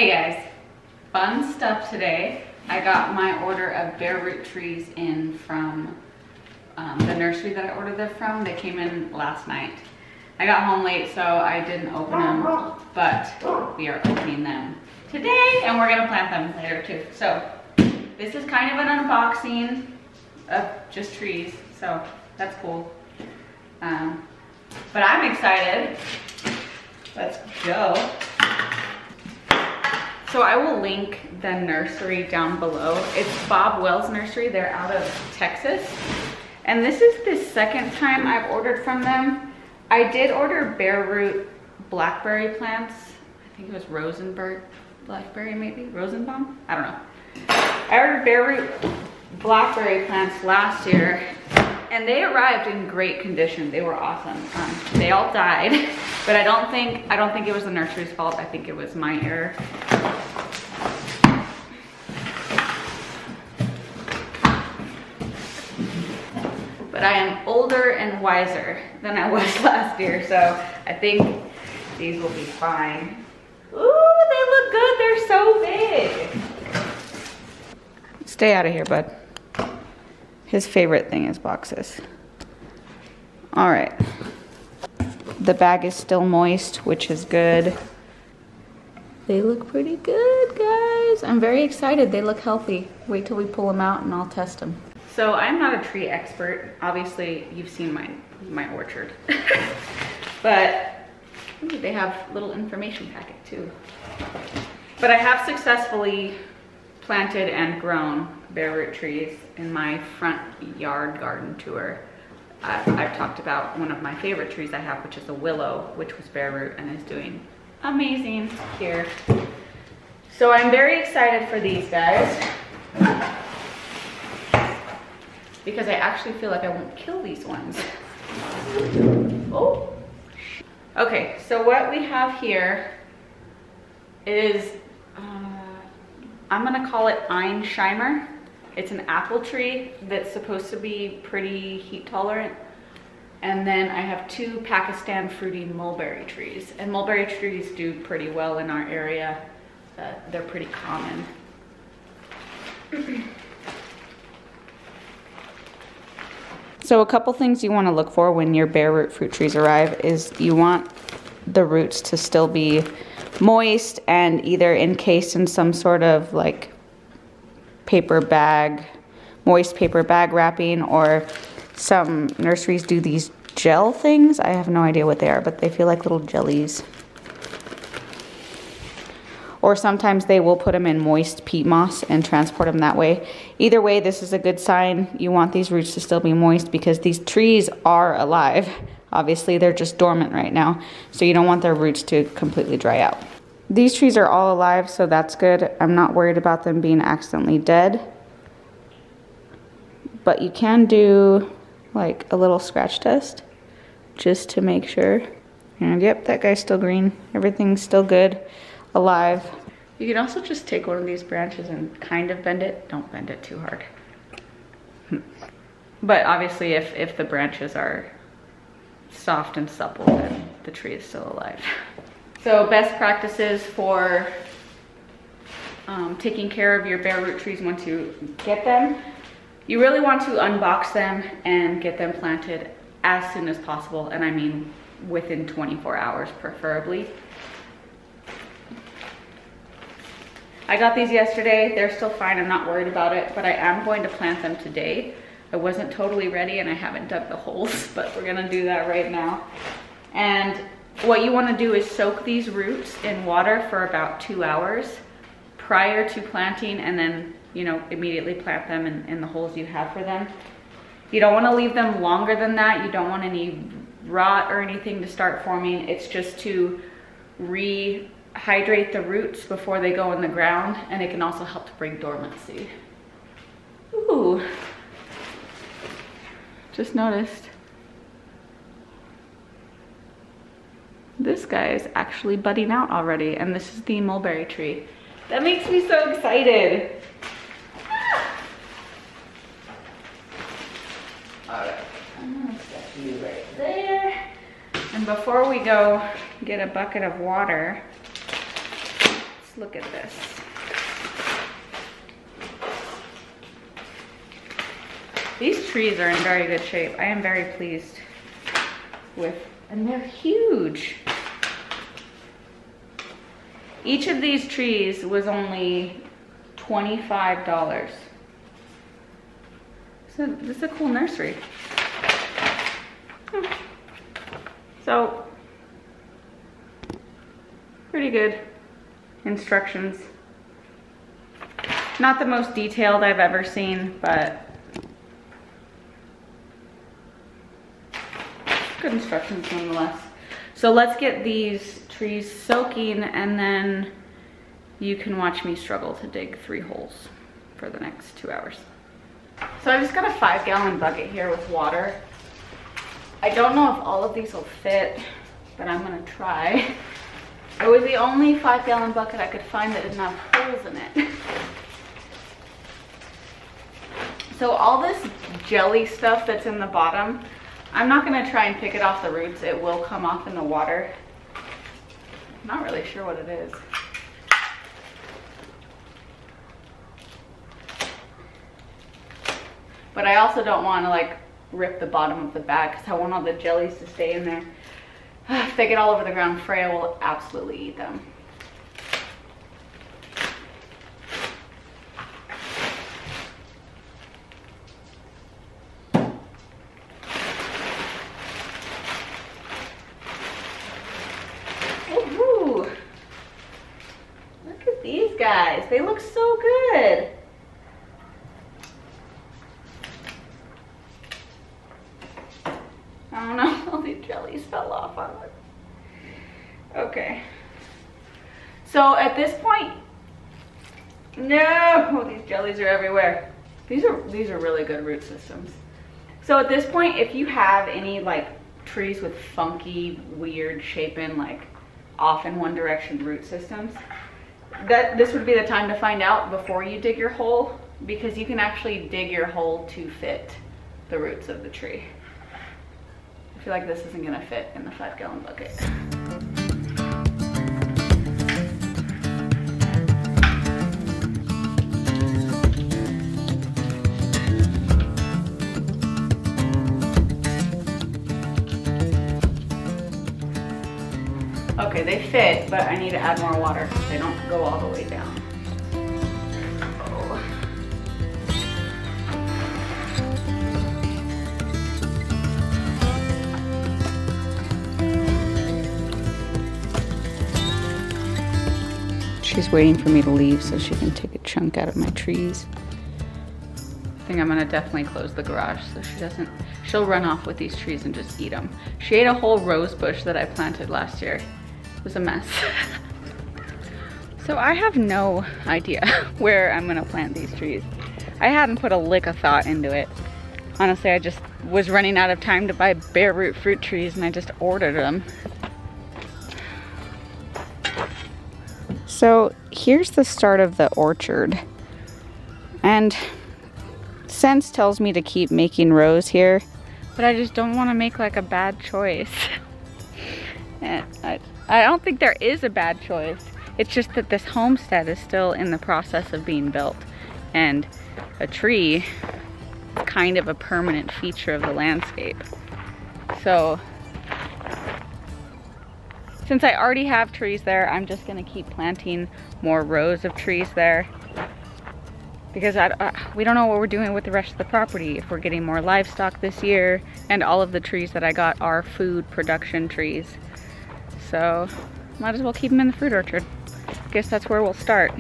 Hey guys, fun stuff today. I got my order of bare root trees in from the nursery that I ordered them from. They came in last night. I got home late, so I didn't open them, but we are opening them today and we're gonna plant them later too. So this is kind of an unboxing of just trees, so that's cool. But I'm excited. Let's go. So I will link the nursery down below. It's Bob Wells Nursery. They're out of Texas. And this is the second time I've ordered from them. I did order bare root blackberry plants. I think it was Rosenberg blackberry, maybe? Rosenbaum? I don't know. I ordered bare root blackberry plants last year and they arrived in great condition. They were awesome. They all died, but I don't think it was the nursery's fault. I think it was my error. But I am older and wiser than I was last year, so I think these will be fine. Ooh, they look good. They're so big. Stay out of here, bud. His favorite thing is boxes. All right. The bag is still moist, which is good. They look pretty good, guys. I'm very excited. They look healthy. Wait till we pull them out and I'll test them. So I'm not a tree expert. Obviously, you've seen my orchard. But ooh, they have little information packet too. But I have successfully planted and grown bare root trees in my front yard garden tour. I've talked about one of my favorite trees I have, which is a willow, which was bare root and is doing amazing here. So I'm very excited for these guys because I actually feel like I won't kill these ones. Oh. Okay, so what we have here is I'm gonna call it Einsheimer. It's an apple tree that's supposed to be pretty heat tolerant. And then I have two Pakistan fruity mulberry trees. And mulberry trees do pretty well in our area. They're pretty common. So a couple things you wanna look for when your bare root fruit trees arrive is you want the roots to still be moist and either encased in some sort of like paper bag, moist paper bag wrapping, or some nurseries do these gel things. I have no idea what they are, but they feel like little jellies. Or sometimes they will put them in moist peat moss and transport them that way. Either way, this is a good sign. You want these roots to still be moist because these trees are alive. Obviously, they're just dormant right now, so you don't want their roots to completely dry out. These trees are all alive, so that's good. I'm not worried about them being accidentally dead. But you can do like a little scratch test just to make sure. And yep, that guy's still green. Everything's still good, alive. You can also just take one of these branches and kind of bend it. Don't bend it too hard. But obviously if the branches are soft and supple, then the tree is still alive. So best practices for taking care of your bare root trees once you get them. You really want to unbox them and get them planted as soon as possible. And I mean within 24 hours, preferably. I got these yesterday. They're still fine. I'm not worried about it, but I am going to plant them today. I wasn't totally ready and I haven't dug the holes, but we're gonna do that right now. And what you wanna do is soak these roots in water for about 2 hours prior to planting, and then, you know, immediately plant them in the holes you have for them. You don't wanna leave them longer than that. You don't want any rot or anything to start forming. It's just to rehydrate the roots before they go in the ground, and it can also help to bring dormancy. Ooh. Just noticed this guy is actually budding out already, and this is the mulberry tree. That makes me so excited. All right, I'm gonna set you right there. And before we go get a bucket of water, let's look at this. These trees are in very good shape. I am very pleased with, and they're huge. Each of these trees was only $25. So this is a cool nursery. So, pretty good instructions. Not the most detailed I've ever seen, but good instructions nonetheless. So let's get these trees soaking, and then you can watch me struggle to dig 3 holes for the next 2 hours. So I just got a 5-gallon bucket here with water. I don't know if all of these will fit, but I'm gonna try. It was the only 5-gallon bucket I could find that didn't have holes in it. So all this jelly stuff that's in the bottom, I'm not gonna try and pick it off the roots. It will come off in the water. I'm not really sure what it is. But I also don't want to like rip the bottom of the bag because I want all the jellies to stay in there. If they get all over the ground, Freya will absolutely eat them. Woohoo! Look at these guys. They look so good. Oh no, all these jellies fell off on it. Okay. So at this point, no, these jellies are everywhere. These are really good root systems. So at this point, if you have any like trees with funky, weird shaping, like off in one direction root systems, this would be the time to find out before you dig your hole, because you can actually dig your hole to fit the roots of the tree. I feel like this isn't gonna fit in the 5-gallon bucket. Okay, they fit, but I need to add more water because they don't go all the way down. She's waiting for me to leave so she can take a chunk out of my trees. I think I'm gonna definitely close the garage so she'll run off with these trees and just eat them. She ate a whole rose bush that I planted last year. It was a mess. So I have no idea where I'm gonna plant these trees. I hadn't put a lick of thought into it. Honestly, I just was running out of time to buy bare root fruit trees and I just ordered them. So here's the start of the orchard, and sense tells me to keep making rows here, but I just don't want to make like a bad choice. And I don't think there is a bad choice. It's just that this homestead is still in the process of being built, and a tree is kind of a permanent feature of the landscape. So since I already have trees there, I'm just gonna keep planting more rows of trees there, because we don't know what we're doing with the rest of the property, if we're getting more livestock this year, and all of the trees that I got are food production trees. So might as well keep them in the fruit orchard. Guess that's where we'll start.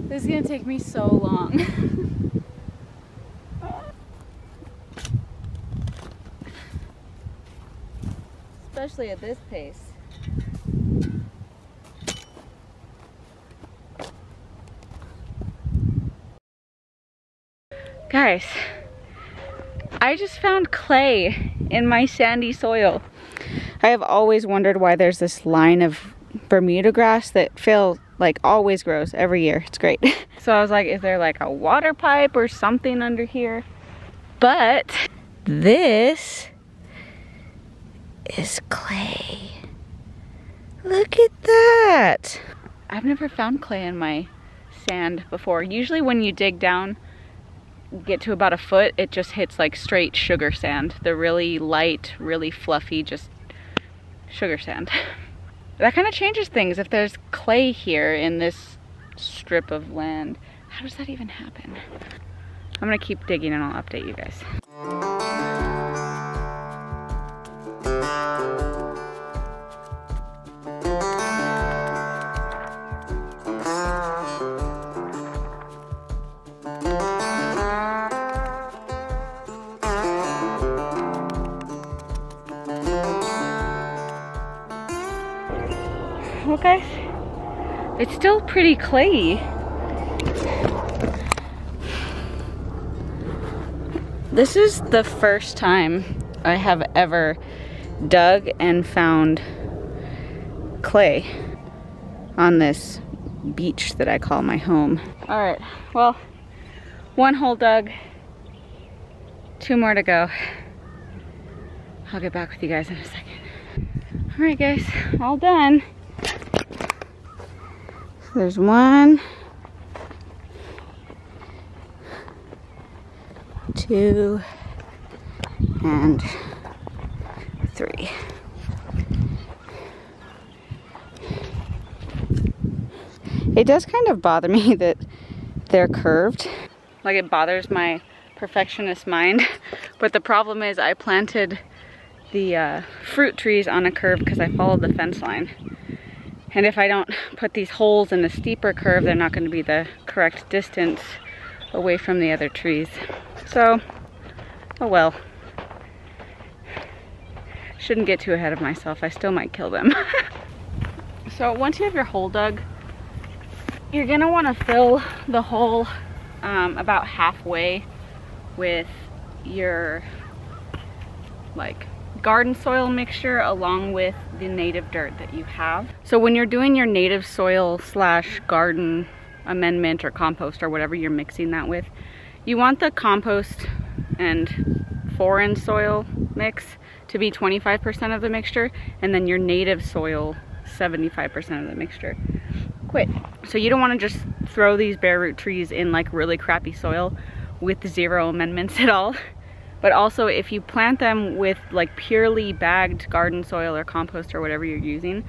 This is gonna take me so long. Especially at this pace. Guys, I just found clay in my sandy soil. I have always wondered why there's this line of Bermuda grass that Like always grows every year. It's great. So I was like, is there like a water pipe or something under here? But this is clay. Look at that. I've never found clay in my sand before. Usually when you dig down, get to about a foot, it just hits like straight sugar sand. The really light, really fluffy, just sugar sand. That kind of changes things. If there's clay here in this strip of land, how does that even happen? I'm gonna keep digging and I'll update you guys. Well guys, it's still pretty clayey. This is the first time I have ever dug and found clay on this beach that I call my home. All right, well, 1 hole dug, 2 more to go. I'll get back with you guys in a second. All right guys, all done. There's 1, 2, and 3. It does kind of bother me that they're curved. Like, it bothers my perfectionist mind. But the problem is I planted the fruit trees on a curve because I followed the fence line. And if I don't put these holes in the steeper curve, they're not going to be the correct distance away from the other trees. So, oh well. Shouldn't get too ahead of myself. I still might kill them. So once you have your hole dug, you're going to want to fill the hole about halfway with your like garden soil mixture along with the native dirt that you have. So when you're doing your native soil / garden amendment or compost or whatever you're mixing that with, you want the compost and foreign soil mix to be 25% of the mixture, and then your native soil 75% of the mixture. So you don't want to just throw these bare root trees in like really crappy soil with 0 amendments at all. But also, if you plant them with like purely bagged garden soil or compost or whatever you're using,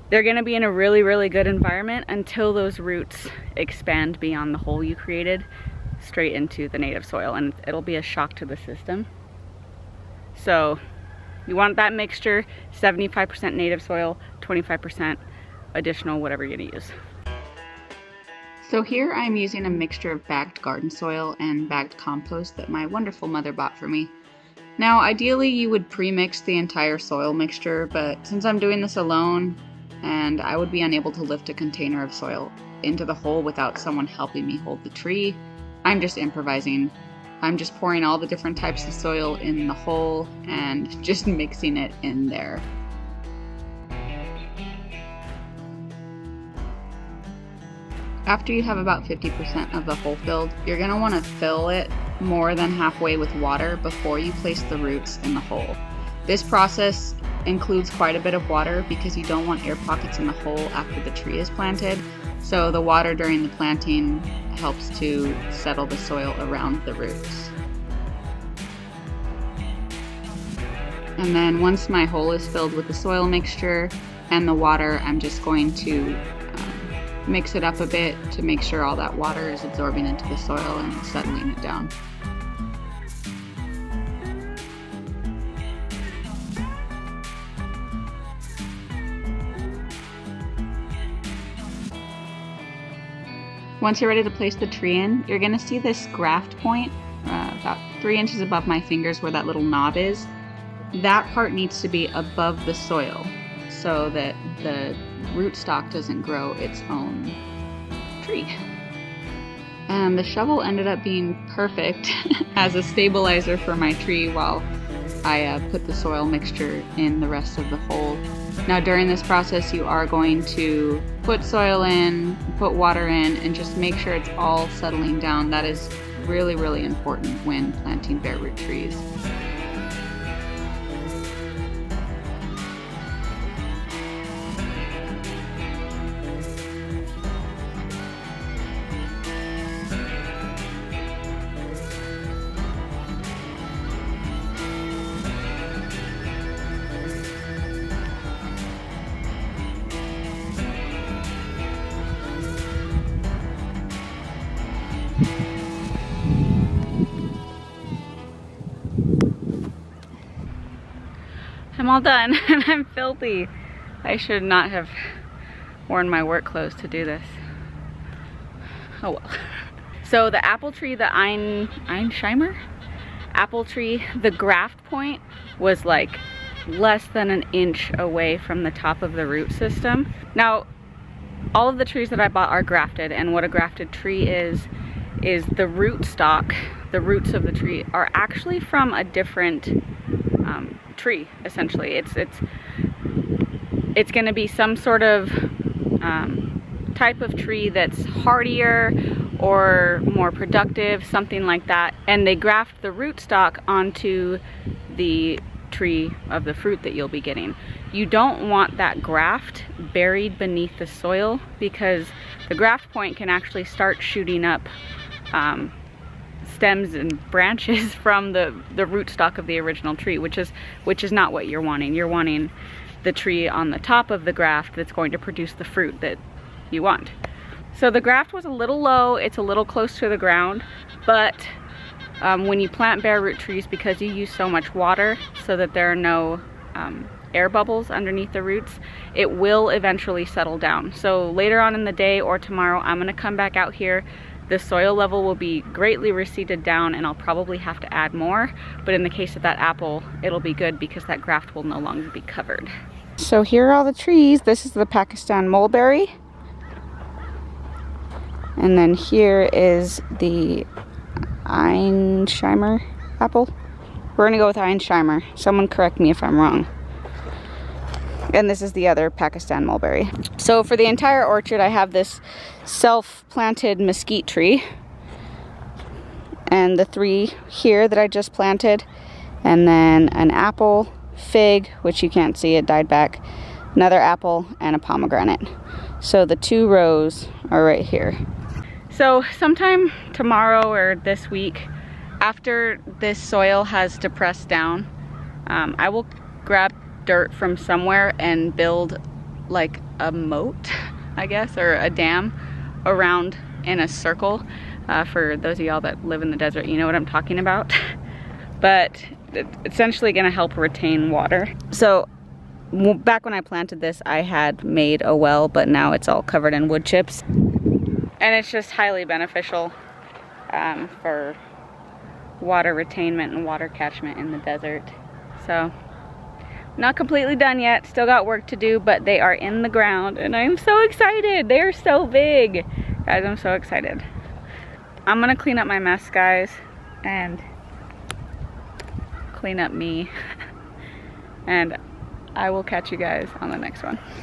they're gonna be in a really, really good environment until those roots expand beyond the hole you created straight into the native soil, and it'll be a shock to the system. So you want that mixture, 75% native soil, 25% additional whatever you're gonna use. So here I'm using a mixture of bagged garden soil and bagged compost that my wonderful mother bought for me. Now ideally you would pre-mix the entire soil mixture, but since I'm doing this alone and I would be unable to lift a container of soil into the hole without someone helping me hold the tree, I'm just improvising. I'm just pouring all the different types of soil in the hole and just mixing it in there. After you have about 50% of the hole filled, you're going to want to fill it more than halfway with water before you place the roots in the hole. This process includes quite a bit of water because you don't want air pockets in the hole after the tree is planted. So the water during the planting helps to settle the soil around the roots. And then once my hole is filled with the soil mixture and the water, I'm just going to mix it up a bit to make sure all that water is absorbing into the soil and settling it down. Once you're ready to place the tree in, you're going to see this graft point about 3 inches above my fingers where that little knob is. That part needs to be above the soil so that the rootstock doesn't grow its own tree. And the shovel ended up being perfect as a stabilizer for my tree while I put the soil mixture in the rest of the hole. Now during this process you are going to put soil in, put water in, and just make sure it's all settling down. That is really, really important when planting bare root trees. I'm all done and I'm filthy. I should not have worn my work clothes to do this. Oh well. So the apple tree, the Einsheimer apple tree, the graft point was like less than an inch away from the top of the root system. Now, all of the trees that I bought are grafted, and what a grafted tree is the root stock, the roots of the tree are actually from a different tree, essentially. It's going to be some sort of type of tree that's hardier or more productive, something like that, and they graft the rootstock onto the tree of the fruit that you'll be getting. You don't want that graft buried beneath the soil, because the graft point can actually start shooting up stems and branches from the rootstock of the original tree, which is not what you're wanting. You're wanting the tree on the top of the graft that's going to produce the fruit that you want. So the graft was a little low, it's a little close to the ground, but when you plant bare root trees, because you use so much water so that there are no air bubbles underneath the roots, it will eventually settle down. So later on in the day or tomorrow, I'm gonna come back out here. The soil level will be greatly receded down and I'll probably have to add more, but in the case of that apple, it'll be good because that graft will no longer be covered. So here are all the trees. This is the Pakistan mulberry. And then here is the Einsheimer apple. We're gonna go with Einsheimer. Someone correct me if I'm wrong. And this is the other Pakistan mulberry. So for the entire orchard, I have this self-planted mesquite tree. And the 3 here that I just planted. And then an apple, fig, which you can't see, it died back. Another apple, and a pomegranate. So the 2 rows are right here. So sometime tomorrow or this week, after this soil has depressed down, I will grab dirt from somewhere and build like a moat, I guess, or a dam around in a circle. For those of y'all that live in the desert, you know what I'm talking about. But it's essentially gonna help retain water. So back when I planted this, I had made a well, but now it's all covered in wood chips. And it's just highly beneficial for water retainment and water catchment in the desert. So, not completely done yet, still got work to do, but they are in the ground and I'm so excited. They're so big. Guys, I'm so excited. I'm gonna clean up my mess, guys, and clean up me. And I will catch you guys on the next one.